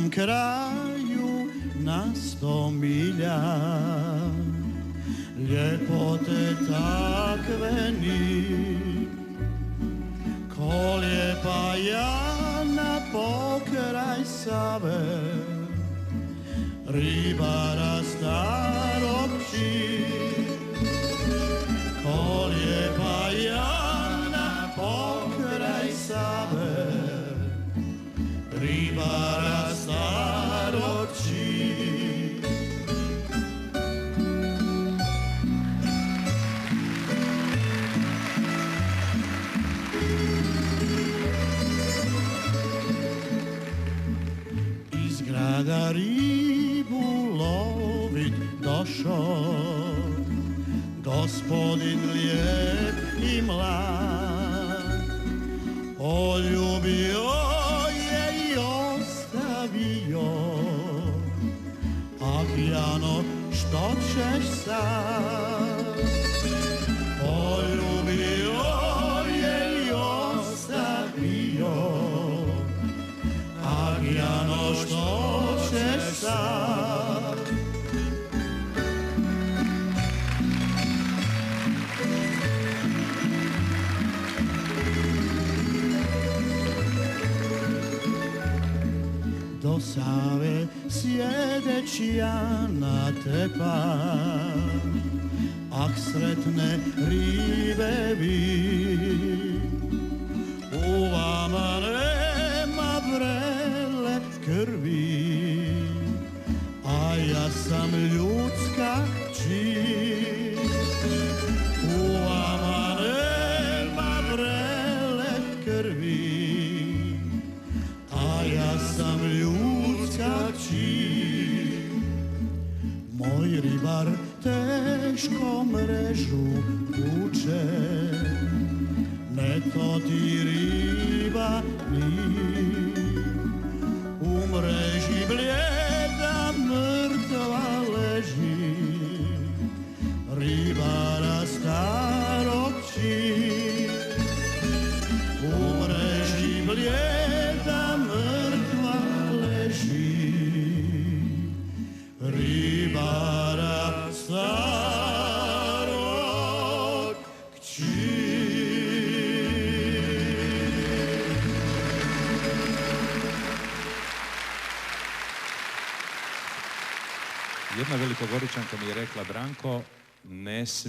tom kraju na 100 milja, ljepote takve ni, ko lijepa Jana pokraj Save, ribara starog či. Ko lijepa Jana pokraj Save, ribara starog či. Iz grada ribu lovit došo gospodin lijep i mlad, poljubio je i ostavio. Ah, Jano, što ćeš sad? Poljubio je i ostavio. Ah, Jano, što ćeš sad? Do Save sjedeći Jana tepa, ah, sretne ribe vi, u vama nema vrele krvi, a ja sam ljudska čin. U vama nema vrele krvi, a ja sam ljudska čin. Moj ribar teško mrežu vuče, ne to ti riba ni. U mreži blijeda mrtva leži, ribara starog či. U mreži blijeda mrtva leži, ribara starog či. Jedna velikogoričanka mi je rekla: Branko, ne smije